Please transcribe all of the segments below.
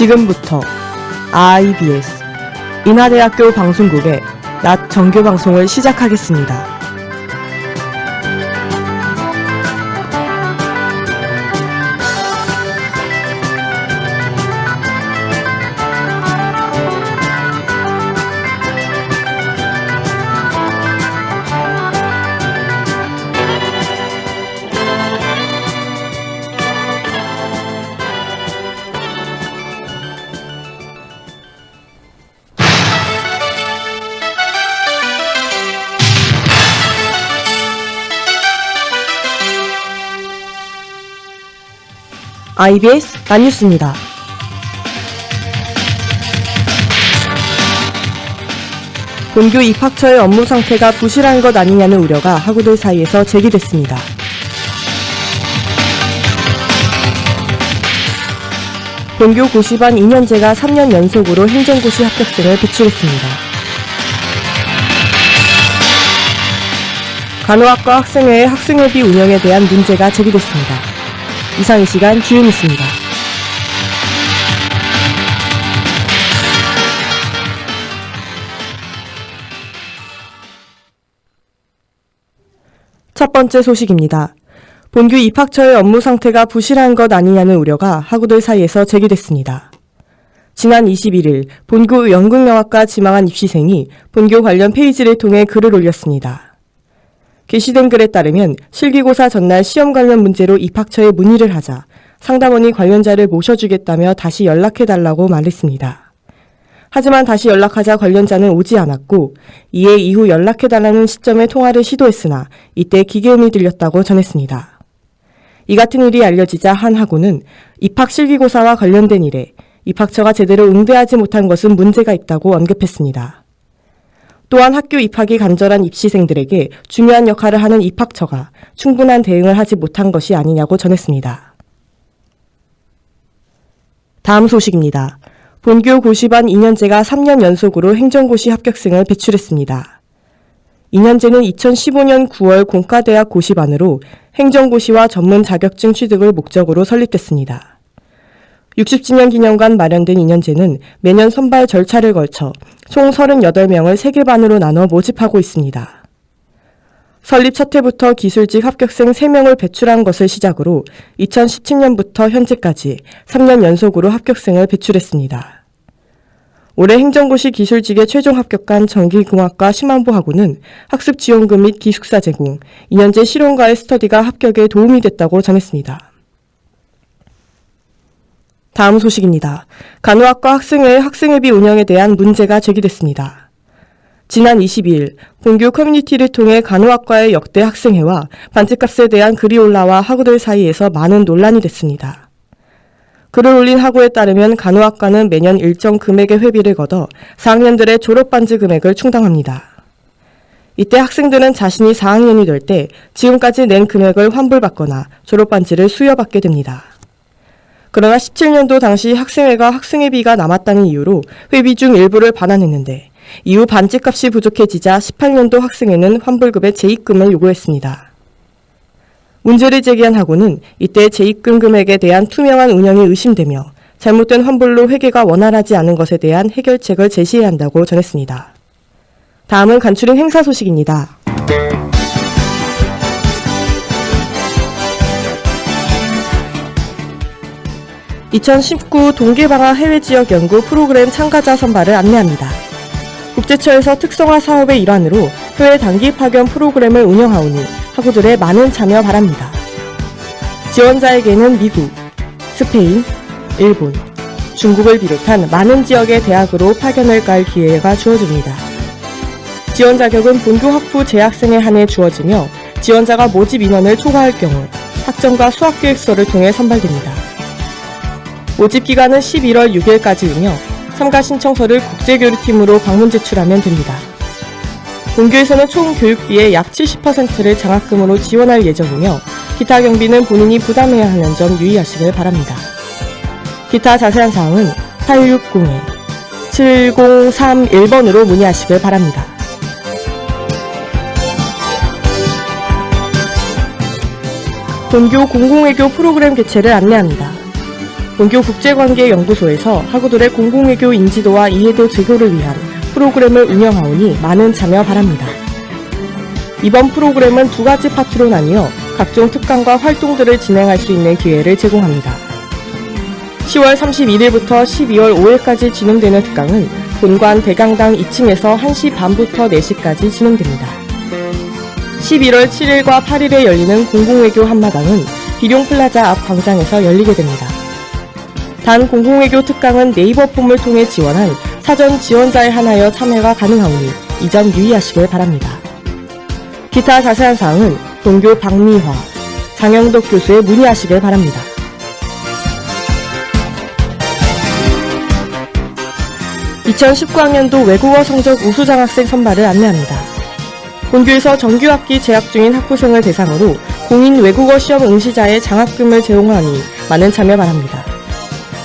지금부터 IBS 인하대학교 방송국의 낮 정규 방송을 시작하겠습니다. IBS 낮뉴스입니다. 본교 입학처의 업무 상태가 부실한 것 아니냐는 우려가 학우들 사이에서 제기됐습니다. 본교 고시반 2년제가 3년 연속으로 행정고시 합격생을 배출했습니다. 간호학과 학생회의 학생회비 운영에 대한 문제가 제기됐습니다. 이상 이 시간 주요 뉴스입니다. 첫 번째 소식입니다. 본교 입학처의 업무 상태가 부실한 것 아니냐는 우려가 학우들 사이에서 제기됐습니다. 지난 21일 본교 연극영화과 지망한 입시생이 본교 관련 페이지를 통해 글을 올렸습니다. 게시된 글에 따르면 실기고사 전날 시험 관련 문제로 입학처에 문의를 하자 상담원이 관련자를 모셔주겠다며 다시 연락해달라고 말했습니다. 하지만 다시 연락하자 관련자는 오지 않았고 이에 이후 연락해달라는 시점에 통화를 시도했으나 이때 기계음이 들렸다고 전했습니다. 이 같은 일이 알려지자 한 학우는 입학 실기고사와 관련된 일에 입학처가 제대로 응대하지 못한 것은 문제가 있다고 언급했습니다. 또한 학교 입학이 간절한 입시생들에게 중요한 역할을 하는 입학처가 충분한 대응을 하지 못한 것이 아니냐고 전했습니다. 다음 소식입니다. 본교 고시반 2년제가 3년 연속으로 행정고시 합격생을 배출했습니다. 2년제는 2015년 9월 공과대학 고시반으로 행정고시와 전문 자격증 취득을 목적으로 설립됐습니다. 60주년 기념관 마련된 2년제는 매년 선발 절차를 걸쳐 총 38명을 3개 반으로 나눠 모집하고 있습니다. 설립 첫 해부터 기술직 합격생 3명을 배출한 것을 시작으로 2017년부터 현재까지 3년 연속으로 합격생을 배출했습니다. 올해 행정고시 기술직에 최종 합격한 전기공학과 심한부 학우는 학습 지원금 및 기숙사 제공, 2년제 실용과외 스터디가 합격에 도움이 됐다고 전했습니다. 다음 소식입니다. 간호학과 학생회의 학생회비 운영에 대한 문제가 제기됐습니다. 지난 22일 본교 커뮤니티를 통해 간호학과의 역대 학생회와 반값에 대한 글이 올라와 학우들 사이에서 많은 논란이 됐습니다. 글을 올린 학우에 따르면 간호학과는 매년 일정 금액의 회비를 걷어 4학년들의 졸업반지 금액을 충당합니다. 이때 학생들은 자신이 4학년이 될 때 지금까지 낸 금액을 환불받거나 졸업반지를 수여받게 됩니다. 그러나 17년도 당시 학생회가 학생회비가 남았다는 이유로 회비 중 일부를 반환했는데 이후 반지값이 부족해지자 18년도 학생회는 환불금의 재입금을 요구했습니다. 문제를 제기한 학우는 이때 재입금 금액에 대한 투명한 운영이 의심되며 잘못된 환불로 회계가 원활하지 않은 것에 대한 해결책을 제시해야 한다고 전했습니다. 다음은 간추린 행사 소식입니다. (2019) 동계방학 해외지역 연구 프로그램 참가자 선발을 안내합니다. 국제처에서 특성화 사업의 일환으로 해외 단기 파견 프로그램을 운영하오니 학우들의 많은 참여 바랍니다. 지원자에게는 미국, 스페인, 일본, 중국을 비롯한 많은 지역의 대학으로 파견을 갈 기회가 주어집니다. 지원 자격은 본교 학부 재학생에 한해 주어지며 지원자가 모집 인원을 초과할 경우 학점과 수학계획서를 통해 선발됩니다. 모집 기간은 11월 6일까지이며 참가 신청서를 국제교류팀으로 방문 제출하면 됩니다. 본교에서는 총 교육비의 약 70%를 장학금으로 지원할 예정이며 기타 경비는 본인이 부담해야 하는 점 유의하시길 바랍니다. 기타 자세한 사항은 860-7031번으로 문의하시길 바랍니다. 본교 공공외교 프로그램 개최를 안내합니다. 본교 국제관계연구소에서 학우들의 공공외교 인지도와 이해도 제고를 위한 프로그램을 운영하오니 많은 참여 바랍니다. 이번 프로그램은 2가지 파트로 나뉘어 각종 특강과 활동들을 진행할 수 있는 기회를 제공합니다. 10월 31일부터 12월 5일까지 진행되는 특강은 본관 대강당 2층에서 1시 반부터 4시까지 진행됩니다. 11월 7일과 8일에 열리는 공공외교 한마당은 비룡플라자 앞 광장에서 열리게 됩니다. 단 공공외교 특강은 네이버 폼을 통해 지원한 사전 지원자에 한하여 참여가 가능하오니 이 점 유의하시길 바랍니다. 기타 자세한 사항은 본교 박미화, 장영덕 교수에 문의하시길 바랍니다. (2019학년도) 외국어 성적 우수장학생 선발을 안내합니다. 본교에서 정규 학기 재학 중인 학부생을 대상으로 공인 외국어 시험 응시자의 장학금을 제공하니 많은 참여 바랍니다.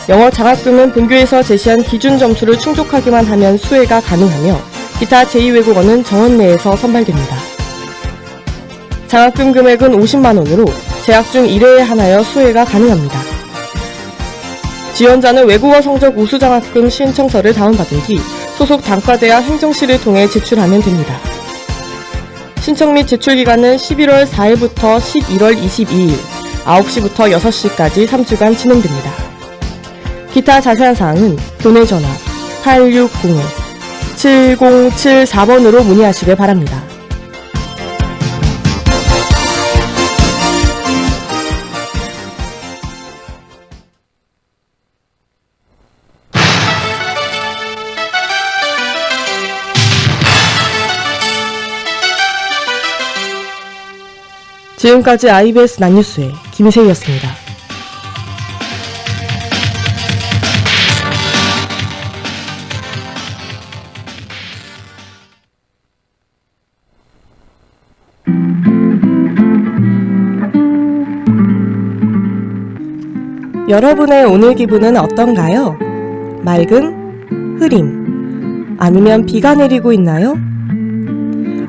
영어 장학금은 본교에서 제시한 기준 점수를 충족하기만 하면 수혜가 가능하며 기타 제2외국어는 정원 내에서 선발됩니다. 장학금 금액은 50만원으로 재학 중 1회에 한하여 수혜가 가능합니다. 지원자는 외국어 성적 우수장학금 신청서를 다운받은 뒤 소속 단과대학 행정실을 통해 제출하면 됩니다. 신청 및 제출 기간은 11월 4일부터 11월 22일 9시부터 6시까지 3주간 진행됩니다. 기타 자세한 사항은 교내 전화 8601-7074번으로 문의하시길 바랍니다. 지금까지 IBS 난뉴스의 김세희였습니다. 여러분의 오늘 기분은 어떤가요? 맑음? 흐림? 아니면 비가 내리고 있나요?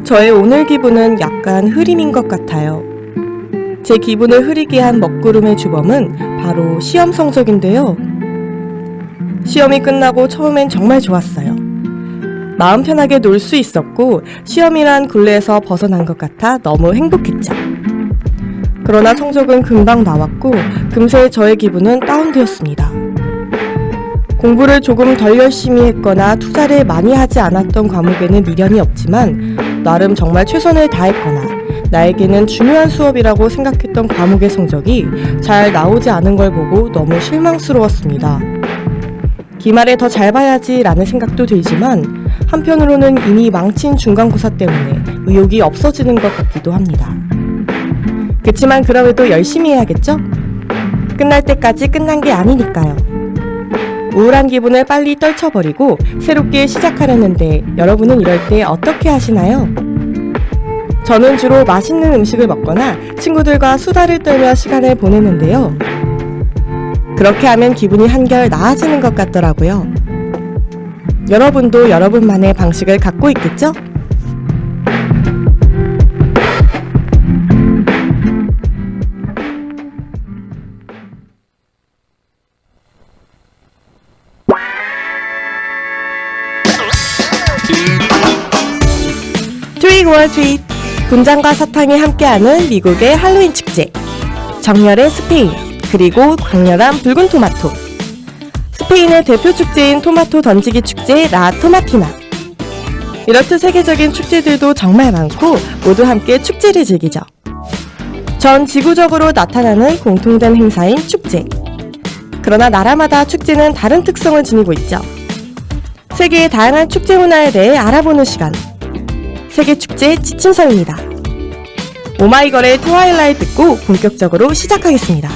저의 오늘 기분은 약간 흐림인 것 같아요. 제 기분을 흐리게 한 먹구름의 주범은 바로 시험 성적인데요. 시험이 끝나고 처음엔 정말 좋았어요. 마음 편하게 놀 수 있었고 시험이란 굴레에서 벗어난 것 같아 너무 행복했죠. 그러나 성적은 금방 나왔고 금세 저의 기분은 다운되었습니다. 공부를 조금 덜 열심히 했거나 투자를 많이 하지 않았던 과목에는 미련이 없지만 나름 정말 최선을 다했거나 나에게는 중요한 수업이라고 생각했던 과목의 성적이 잘 나오지 않은 걸 보고 너무 실망스러웠습니다. 기말에 더 잘 봐야지 라는 생각도 들지만 한편으로는 이미 망친 중간고사 때문에 의욕이 없어지는 것 같기도 합니다. 그치만 그럼에도 열심히 해야겠죠? 끝날 때까지 끝난 게 아니니까요. 우울한 기분을 빨리 떨쳐버리고 새롭게 시작하려는데 여러분은 이럴 때 어떻게 하시나요? 저는 주로 맛있는 음식을 먹거나 친구들과 수다를 떨며 시간을 보내는데요. 그렇게 하면 기분이 한결 나아지는 것 같더라고요. 여러분도 여러분만의 방식을 갖고 있겠죠? 트윗 월 트윗 분장과 사탕이 함께하는 미국의 할로윈 축제, 정열의 스페인, 그리고 강렬한 붉은 토마토. 스페인의 대표 축제인 토마토 던지기 축제 라 토마티나. 이렇듯 세계적인 축제들도 정말 많고 모두 함께 축제를 즐기죠. 전 지구적으로 나타나는 공통된 행사인 축제. 그러나 나라마다 축제는 다른 특성을 지니고 있죠. 세계의 다양한 축제 문화에 대해 알아보는 시간. 세계축제 지침서입니다. 오마이걸의 트와일라이트 듣고 본격적으로 시작하겠습니다.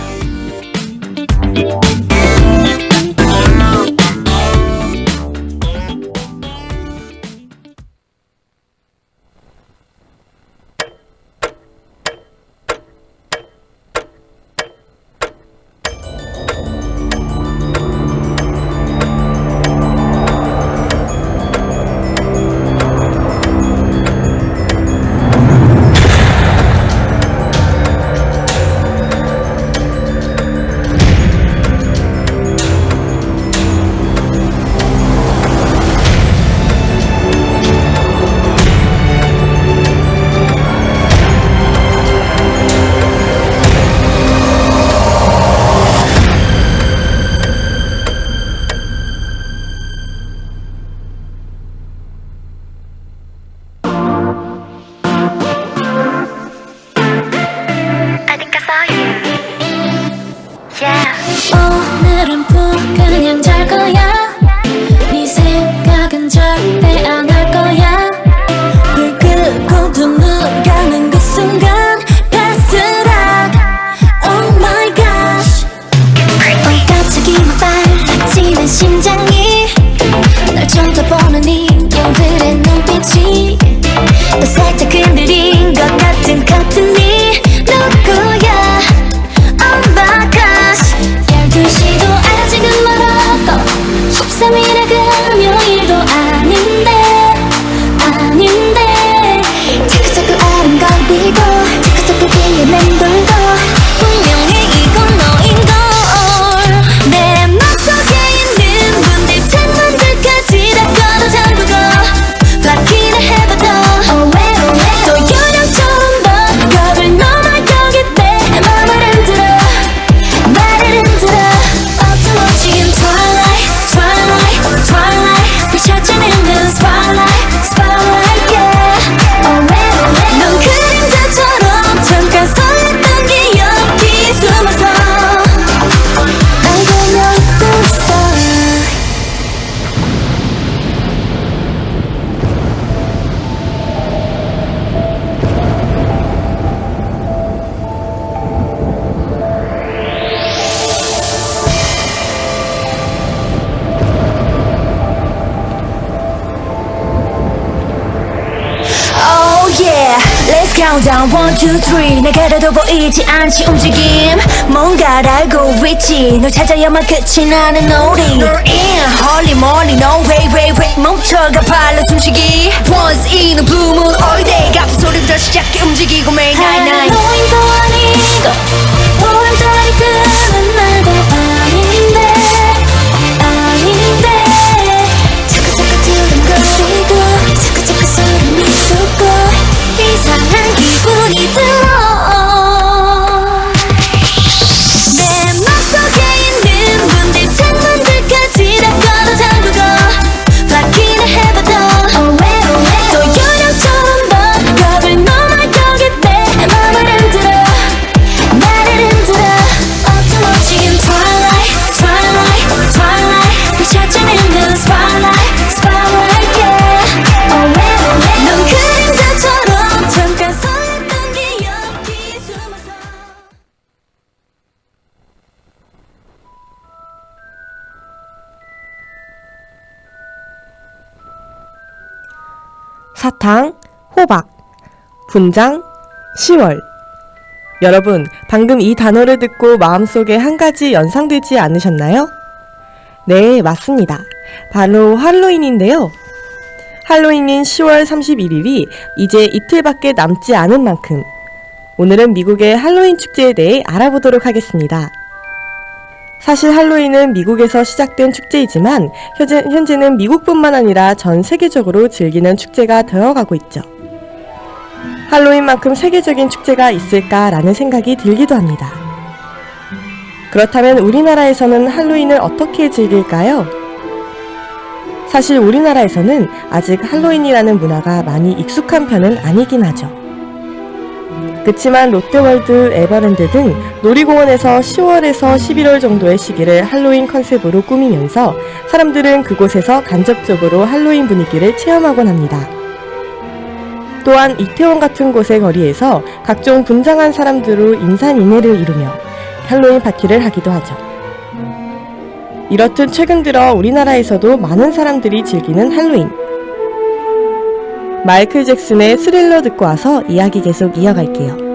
countdown 1, 2, 3 내게라도 보이지 않지 움직임 뭔가를 알고 있지 널 찾아야만 끝이 나는 놀이 You're in holy moly no way way way 멈춰가 발로 숨쉬기 Once in a blue moon all day 같은 소리부터 시작해 움직이고 매일 night night 할로윈도 아니고 5월달이 뜨는 날도 아닌데 자꾸 두근거리고 자꾸 소름이 돋고 이상한 기분이 들어 내 맘속에 있는 문들 창문들까지 다 걷어 잠그고 바퀴를 해봐도 또 요령처럼 넌 겁을 넘어 여기 내 맘을 흔들어 나를 흔들어 어두워진 twilight twilight twilight 비춰지는 그 spotlight spotlight yeah 넌 그림자처럼 잠깐 설렜던 기억이 숨어서 사탕, 호박, 분장, 10월. 여러분, 방금 이 단어를 듣고 마음속에 한 가지 연상되지 않으셨나요? 네, 맞습니다. 바로 할로윈인데요. 할로윈인 10월 31일이 이제 이틀밖에 남지 않은 만큼 오늘은 미국의 할로윈 축제에 대해 알아보도록 하겠습니다. 사실 할로윈은 미국에서 시작된 축제이지만 현재는 미국뿐만 아니라 전 세계적으로 즐기는 축제가 되어가고 있죠. 할로윈만큼 세계적인 축제가 있을까라는 생각이 들기도 합니다. 그렇다면 우리나라에서는 할로윈을 어떻게 즐길까요? 사실 우리나라에서는 아직 할로윈이라는 문화가 많이 익숙한 편은 아니긴 하죠. 그치만 롯데월드, 에버랜드 등 놀이공원에서 10월에서 11월 정도의 시기를 할로윈 컨셉으로 꾸미면서 사람들은 그곳에서 간접적으로 할로윈 분위기를 체험하곤 합니다. 또한 이태원 같은 곳의 거리에서 각종 분장한 사람들로 인산인해를 이루며 할로윈 파티를 하기도 하죠. 이렇듯 최근 들어 우리나라에서도 많은 사람들이 즐기는 할로윈. 마이클 잭슨의 스릴러 듣고 와서 이야기 계속 이어갈게요.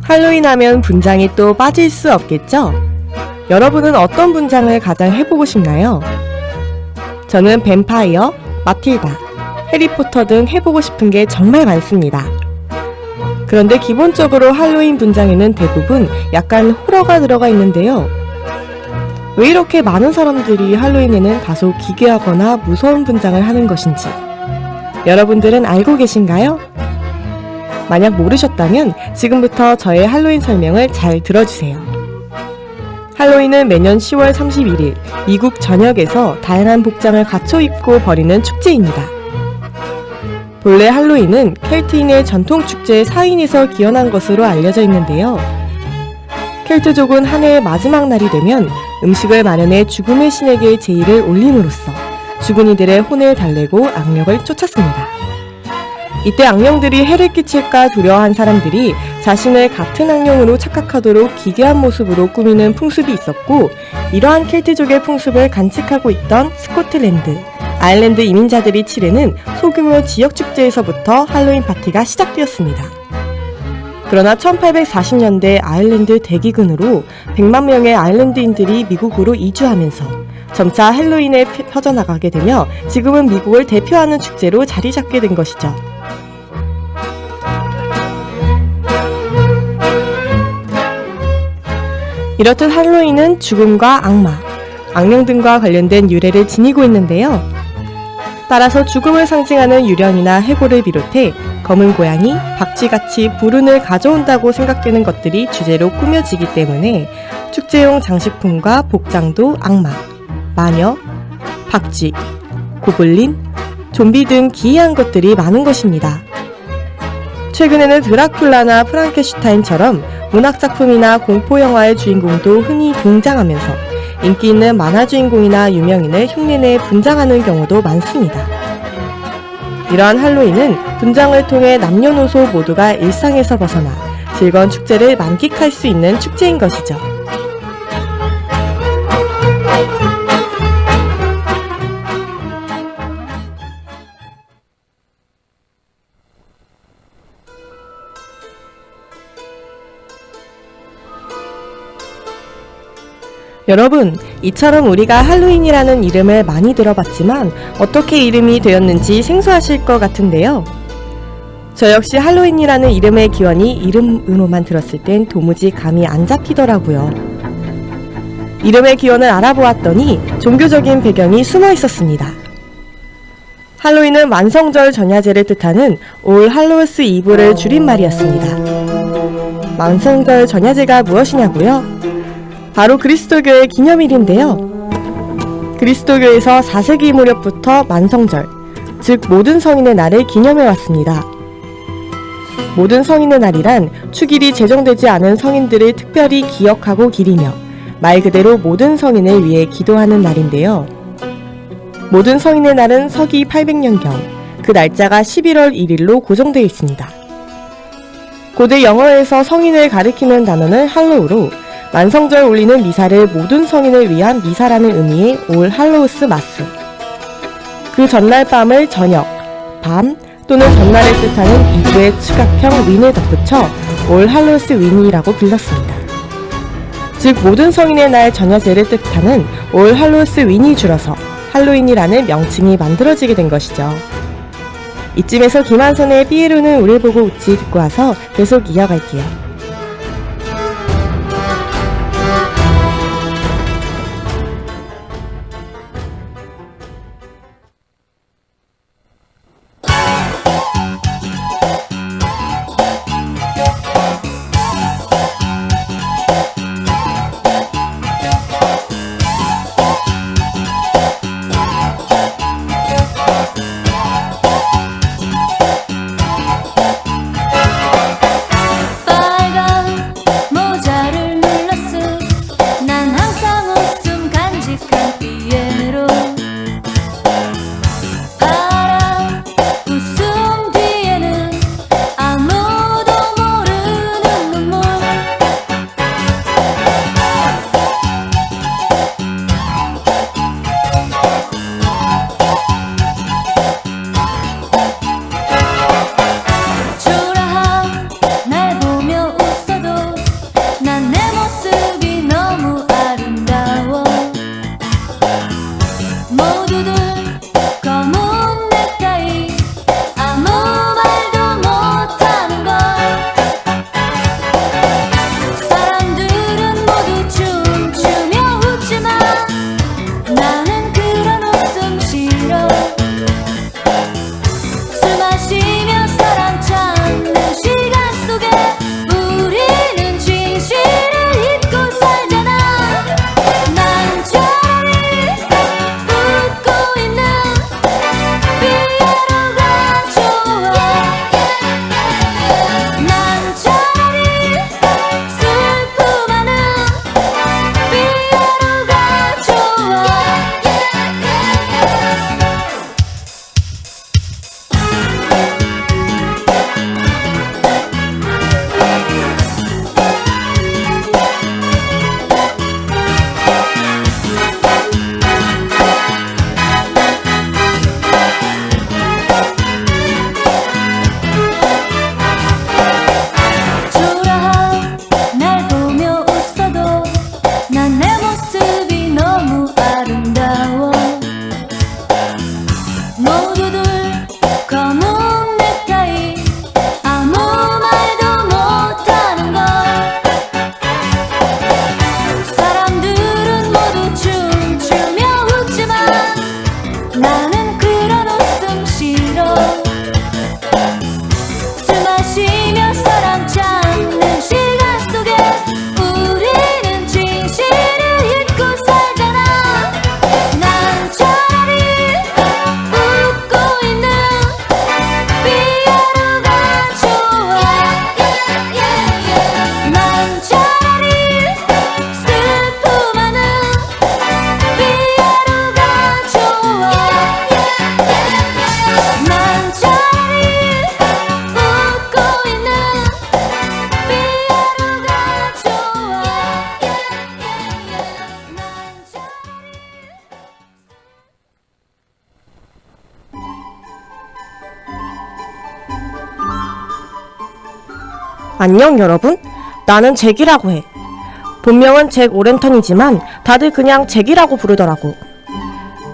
할로윈 하면 분장이 또 빠질 수 없겠죠? 여러분은 어떤 분장을 가장 해보고 싶나요? 저는 뱀파이어, 마틸다, 해리포터 등 해보고 싶은 게 정말 많습니다. 그런데 기본적으로 할로윈 분장에는 대부분 약간 호러가 들어가 있는데요. 왜 이렇게 많은 사람들이 할로윈에는 다소 기괴하거나 무서운 분장을 하는 것인지 여러분들은 알고 계신가요? 만약 모르셨다면 지금부터 저의 할로윈 설명을 잘 들어주세요. 할로윈은 매년 10월 31일 미국 전역에서 다양한 복장을 갖춰 입고 벌이는 축제입니다. 본래 할로윈은 켈트인의 전통 축제 사인에서 기원한 것으로 알려져 있는데요. 켈트족은 한 해의 마지막 날이 되면 음식을 마련해 죽음의 신에게 제의를 올림으로써 죽은 이들의 혼을 달래고 악령을 쫓았습니다. 이때 악령들이 해를 끼칠까 두려워한 사람들이 자신을 같은 악령으로 착각하도록 기괴한 모습으로 꾸미는 풍습이 있었고, 이러한 켈트족의 풍습을 간직하고 있던 스코틀랜드, 아일랜드 이민자들이 치르는 소규모 지역 축제에서부터 할로윈 파티가 시작되었습니다. 그러나 1840년대 아일랜드 대기근으로 100만 명의 아일랜드인들이 미국으로 이주하면서 점차 할로윈에 퍼져나가게 되며 지금은 미국을 대표하는 축제로 자리 잡게 된 것이죠. 이렇듯 할로윈은 죽음과 악마, 악령 등과 관련된 유래를 지니고 있는데요. 따라서 죽음을 상징하는 유령이나 해골을 비롯해 검은 고양이, 박쥐같이 불운을 가져온다고 생각되는 것들이 주제로 꾸며지기 때문에 축제용 장식품과 복장도 악마, 마녀, 박쥐, 고블린, 좀비 등 기이한 것들이 많은 것입니다. 최근에는 드라큘라나 프랑켄슈타인처럼 문학작품이나 공포영화의 주인공도 흔히 등장하면서 인기 있는 만화 주인공이나 유명인을 흉내내 분장하는 경우도 많습니다. 이러한 할로윈은 분장을 통해 남녀노소 모두가 일상에서 벗어나 즐거운 축제를 만끽할 수 있는 축제인 것이죠. 여러분, 이처럼 우리가 할로윈이라는 이름을 많이 들어봤지만 어떻게 이름이 되었는지 생소하실 것 같은데요. 저 역시 할로윈이라는 이름의 기원이 이름으로만 들었을 땐 도무지 감이 안 잡히더라고요. 이름의 기원을 알아보았더니 종교적인 배경이 숨어 있었습니다. 할로윈은 만성절 전야제를 뜻하는 올 할로우스 이브를 줄임말이었습니다. 만성절 전야제가 무엇이냐고요? 바로 그리스도교의 기념일인데요. 그리스도교에서 4세기 무렵부터 만성절, 즉 모든 성인의 날을 기념해왔습니다. 모든 성인의 날이란 축일이 제정되지 않은 성인들을 특별히 기억하고 기리며 말 그대로 모든 성인을 위해 기도하는 날인데요. 모든 성인의 날은 서기 800년경, 그 날짜가 11월 1일로 고정되어 있습니다. 고대 영어에서 성인을 가리키는 단어는 할로우로 만성절 올리는 미사를 모든 성인을 위한 미사라는 의미의 올 할로우스 마스. 그 전날 밤을 저녁, 밤 또는 전날을 뜻하는 이브의 측각형 윈을 덧붙여 올 할로우스 윈이라고 불렀습니다. 즉 모든 성인의 날 전야제를 뜻하는 올 할로우스 윈이 줄어서 할로윈이라는 명칭이 만들어지게 된 것이죠. 이쯤에서 김한선의 삐에로는 우릴 보고 웃지 듣고 와서 계속 이어갈게요. Bye. 모두들 검은 넥타이 아무 말도 못하는 걸 사람들은 모두 춤추며 웃지만 나는 그런 웃음 싫어 술 마시며 사랑 찾는 시간 속에 우리는 진실을 잊고 살잖아 난 차라리 웃고 있는 피아노가 좋아 난 차라리 슬픔하는 피아노가 좋아 난 차라리 웃고 있는 피아노가 좋아 안녕 여러분, 나는 잭이라고 해. 본명은 잭 오랜턴이지만 다들 그냥 잭이라고 부르더라고.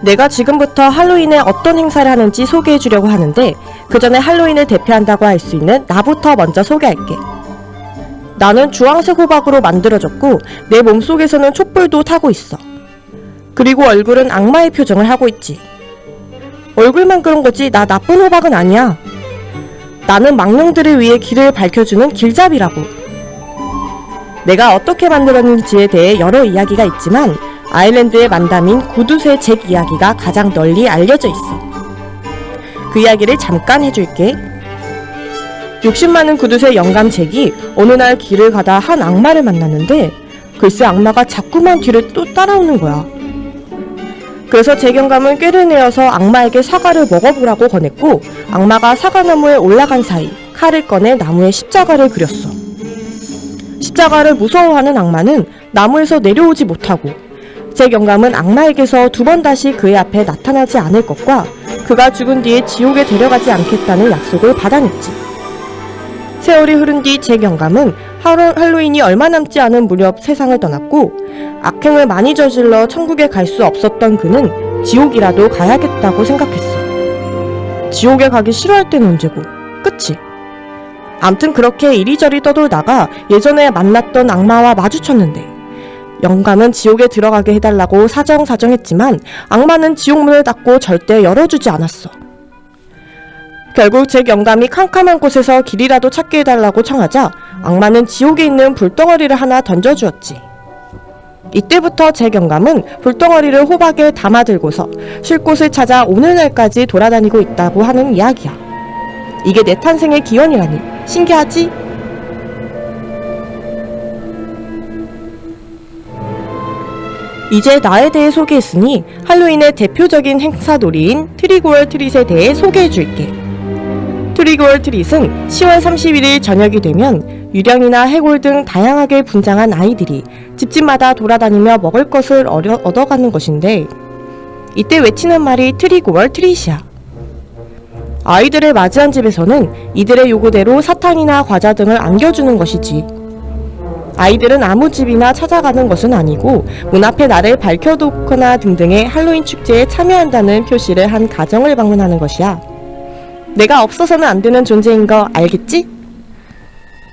내가 지금부터 할로윈에 어떤 행사를 하는지 소개해주려고 하는데 그 전에 할로윈을 대표한다고 할 수 있는 나부터 먼저 소개할게. 나는 주황색 호박으로 만들어졌고 내 몸속에서는 촛불도 타고 있어. 그리고 얼굴은 악마의 표정을 하고 있지. 얼굴만 그런 거지 나 나쁜 호박은 아니야. 나는 망령들을 위해 길을 밝혀주는 길잡이라고. 내가 어떻게 만들었는지에 대해 여러 이야기가 있지만 아일랜드의 만담인 구두쇠 잭 이야기가 가장 널리 알려져 있어. 그 이야기를 잠깐 해줄게. 욕심 많은 구두쇠 영감 잭이 어느 날 길을 가다 한 악마를 만났는데 글쎄 악마가 자꾸만 뒤를 또 따라오는 거야. 그래서 잭 영감은 꾀를 내어서 악마에게 사과를 먹어보라고 권했고 악마가 사과나무에 올라간 사이 칼을 꺼내 나무에 십자가를 그렸어. 십자가를 무서워하는 악마는 나무에서 내려오지 못하고 잭 영감은 악마에게서 두 번 다시 그의 앞에 나타나지 않을 것과 그가 죽은 뒤에 지옥에 데려가지 않겠다는 약속을 받아냈지. 세월이 흐른 뒤 잭 영감은 할로윈이 얼마 남지 않은 무렵 세상을 떠났고 악행을 많이 저질러 천국에 갈 수 없었던 그는 지옥이라도 가야겠다고 생각했어. 지옥에 가기 싫어할 때는 언제고, 그치? 암튼 그렇게 이리저리 떠돌다가 예전에 만났던 악마와 마주쳤는데 영감은 지옥에 들어가게 해달라고 사정사정했지만 악마는 지옥문을 닫고 절대 열어주지 않았어. 결국 잭 영감이 캄캄한 곳에서 길이라도 찾게 해달라고 청하자 악마는 지옥에 있는 불덩어리를 하나 던져주었지. 이때부터 잭 영감은 불덩어리를 호박에 담아들고서 쉴 곳을 찾아 오늘날까지 돌아다니고 있다고 하는 이야기야. 이게 내 탄생의 기원이라니 신기하지? 이제 나에 대해 소개했으니 할로윈의 대표적인 행사놀이인 트릭 오어 트릿에 대해 소개해줄게. 트릭 오어 트릿은 10월 31일 저녁이 되면 유령이나 해골 등 다양하게 분장한 아이들이 집집마다 돌아다니며 먹을 것을 얻어가는 것인데 이때 외치는 말이 트릭 오어 트릿이야. 아이들을 맞이한 집에서는 이들의 요구대로 사탕이나 과자 등을 안겨주는 것이지. 아이들은 아무 집이나 찾아가는 것은 아니고 문 앞에 나를 밝혀놓거나 등등의 할로윈 축제에 참여한다는 표시를 한 가정을 방문하는 것이야. 내가 없어서는 안 되는 존재인 거 알겠지?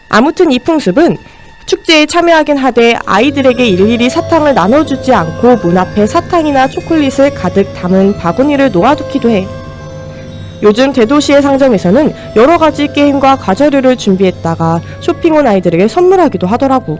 아무튼 이 풍습은 축제에 참여하긴 하되 아이들에게 일일이 사탕을 나눠주지 않고 문 앞에 사탕이나 초콜릿을 가득 담은 바구니를 놓아두기도 해. 요즘 대도시의 상점에서는 여러 가지 게임과 과자류를 준비했다가 쇼핑 온 아이들에게 선물하기도 하더라고.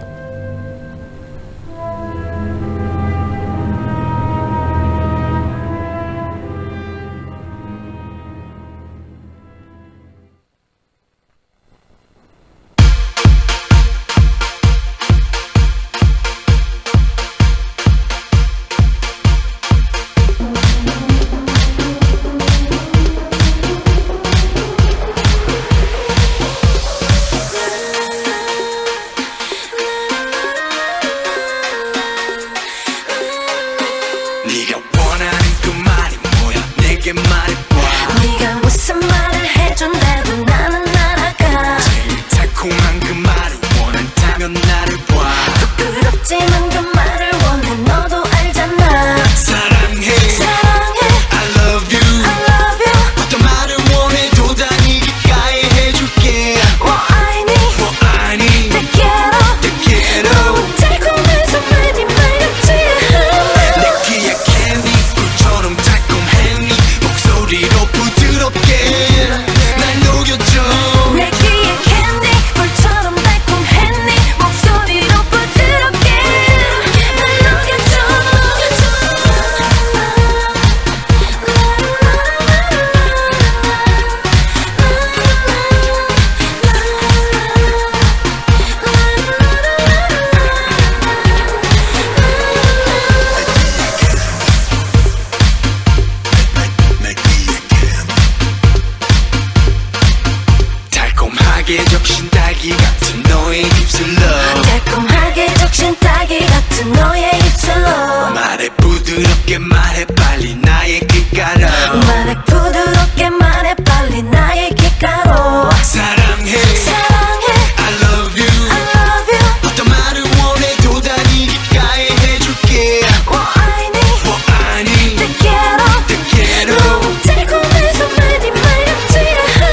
달콤하게 적신 딸기 같은 너의 입술로 달콤하게 적신 딸기 같은 너의 입술로 말해 부드럽게 말해 빨리 나의 귓가로 말해 부드럽게 말해 빨리 나의 귓가로 사랑해 사랑해 I love you I love you 어떤 말을 원해도 다 네 귓가에 해줄게 我爱你我爱你 Te quiero Te quiero 너무 달콤해서 말이 말렵지가 않아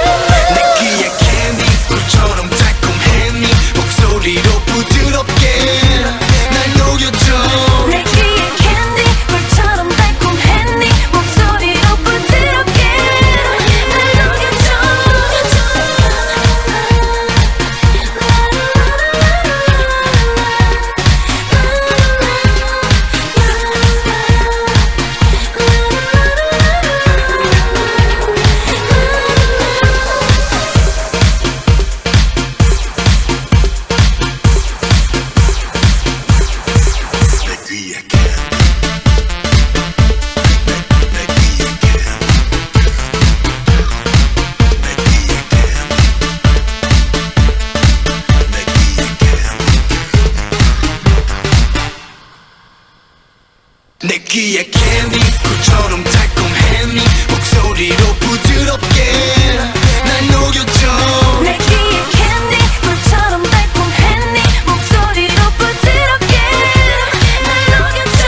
내 귀에 캔디 꿀처럼 달콤해 네 목소리로 부드럽게 날 녹여줘 내 귀에 캔디 꿀처럼 달콤해 네 목소리로 부드럽게 날 녹여줘 내 귀에 캔디 내 귀에 캔디 내 귀에 캔디 내 귀에 캔디 내 귀에 캔디 꿀처럼 달콤해 네 목소리로 부드럽게 날 녹여줘 내 귀에 캔디 꿀처럼 달콤해 네 목소리로 부드럽게 날 녹여줘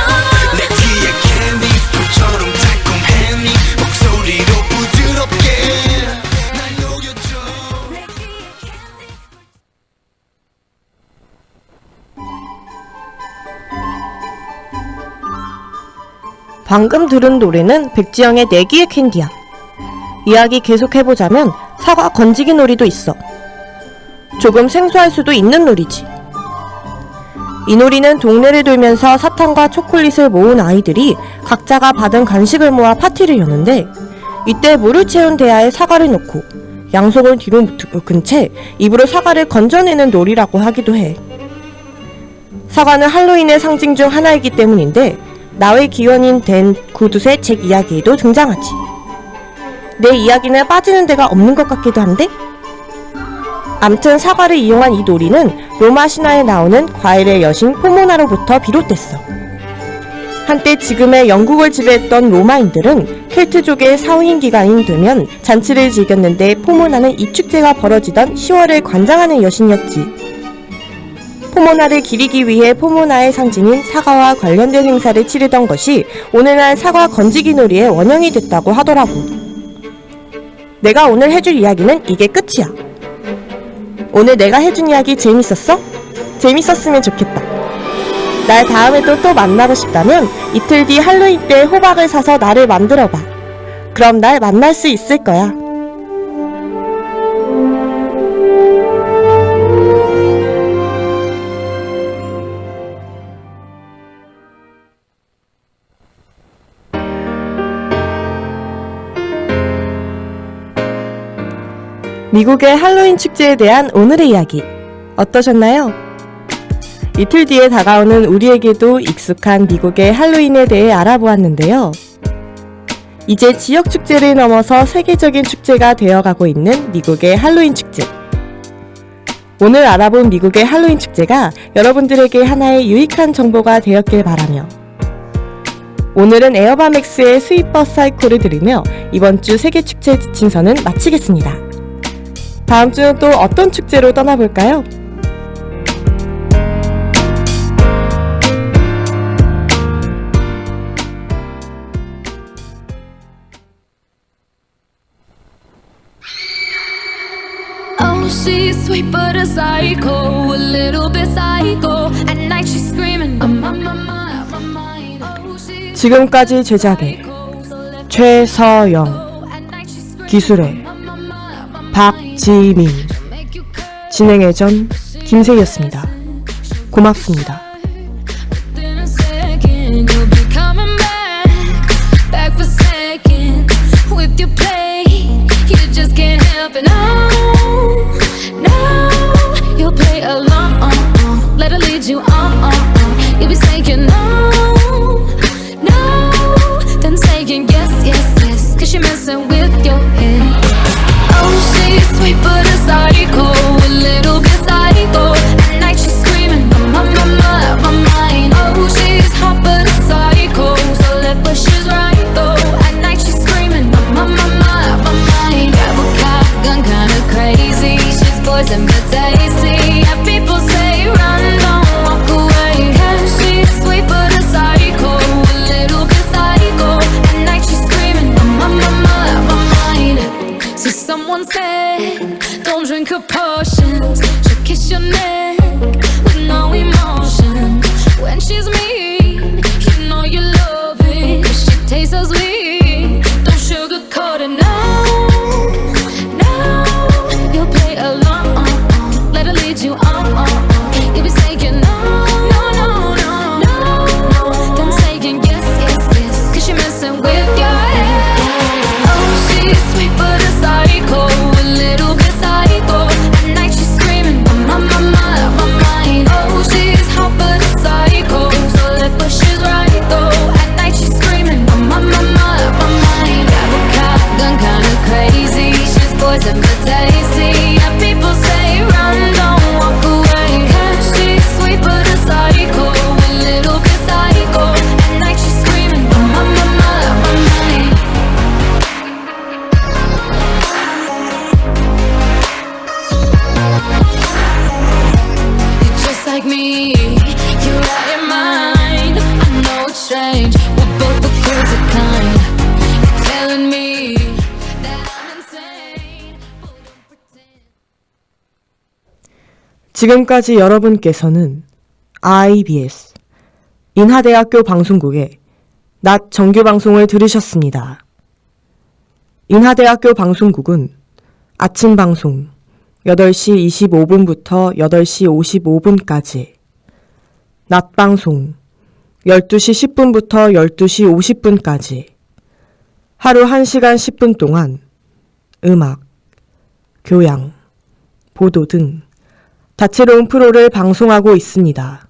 내 귀에 캔디 꿀처럼 달콤해 네 목소리로 부드럽게 날 녹여줘 내 귀에 캔디 방금 들은 노래는 백지영의 내기의 캔디야. 이야기 계속해보자면 사과 건지기 놀이도 있어. 조금 생소할 수도 있는 놀이지. 이 놀이는 동네를 돌면서 사탕과 초콜릿을 모은 아이들이 각자가 받은 간식을 모아 파티를 여는데 이때 물을 채운 대야에 사과를 넣고 양손을 뒤로 묶은 채 입으로 사과를 건져내는 놀이라고 하기도 해. 사과는 할로윈의 상징 중 하나이기 때문인데 나의 기원인 된 구두쇠 책 이야기에도 등장하지. 내 이야기는 빠지는 데가 없는 것 같기도 한데? 암튼 사과를 이용한 이 놀이는 로마 신화에 나오는 과일의 여신 포모나로부터 비롯됐어. 한때 지금의 영국을 지배했던 로마인들은 켈트족의 사후인 기간이 되면 잔치를 즐겼는데 포모나는 이 축제가 벌어지던 10월을 관장하는 여신이었지. 포모나를 기리기 위해 포모나의 상징인 사과와 관련된 행사를 치르던 것이 오늘날 사과 건지기 놀이의 원형이 됐다고 하더라고. 내가 오늘 해줄 이야기는 이게 끝이야. 오늘 내가 해준 이야기 재밌었어? 재밌었으면 좋겠다. 날 다음에도 또 만나고 싶다면 이틀 뒤 할로윈 때 호박을 사서 나를 만들어봐. 그럼 날 만날 수 있을 거야. 미국의 할로윈 축제에 대한 오늘의 이야기 어떠셨나요? 이틀 뒤에 다가오는 우리에게도 익숙한 미국의 할로윈에 대해 알아보았는데요. 이제 지역 축제를 넘어서 세계적인 축제가 되어가고 있는 미국의 할로윈 축제. 오늘 알아본 미국의 할로윈 축제가 여러분들에게 하나의 유익한 정보가 되었길 바라며 오늘은 에어바맥스의 스위퍼 사이코를 들으며 이번 주 세계 축제 지침서는 마치겠습니다. 다음 주는 또 어떤 축제로 떠나볼까요? Oh, she's sweet but a psycho, a little bit psycho. At night she's screaming, I'm on my mind, my mind. Oh, she's 지금까지 제작의 최서영, at night she's screaming, 기술의 I'm on my mind. 박지민, Make you curse 진행의 전 김세희였습니다. 고맙습니다. in a second. You'll be coming back for seconds with your play. You just can't help it. No, you'll play along. Let her lead you on. You'll be saying no, then saying yes, yes, yes. 'Cause you're messing with your head. Oh, she's sweet but a psycho. See, someone said, don't drink her potions. She'll kiss your neck with no emotion. When she's mean, you know you love it, 'cause she tastes so sweet. Don't sugarcoat it, no, no. You'll play along, let her lead you on. You'll be saying no, no, no, no, no. Then saying yes, yes, yes, 'cause she messing with your head. Oh, she's sweet but a psycho, a little bit psycho. At night she's screaming, my mind. Oh, she's hot but a psycho, so left but she's right though. At night she's screaming, my mind. Grab a gun, kinda crazy. She's poison but tasty. Yeah, people say run, don't walk away. 'Cause she's sweet but a psycho, a little bit psycho. At night she's screaming, my mind. You're just like me, you're out your mind. I know it's strange, we're both the crazy kind. You're telling me that I'm insane, but don't pretend. 지금까지 여러분께서는 IBS 인하대학교 방송국의 낮 정규 방송을 들으셨습니다. 인하대학교 방송국은 아침 방송 8시 25분부터 8시 55분까지, 낮 방송 12시 10분부터 12시 50분까지 하루 1시간 10분 동안 음악, 교양, 보도 등 다채로운 프로를 방송하고 있습니다.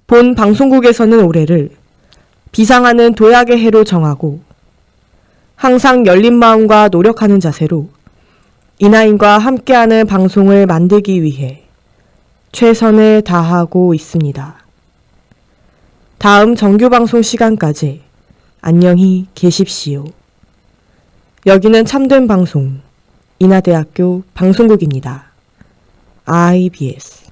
본 방송국에서는 올해를 비상하는 도약의 해로 정하고 항상 열린 마음과 노력하는 자세로 인하인과 함께하는 방송을 만들기 위해 최선을 다하고 있습니다. 다음 정규 방송 시간까지 안녕히 계십시오. 여기는 참된 방송 인하대학교 방송국입니다. IBS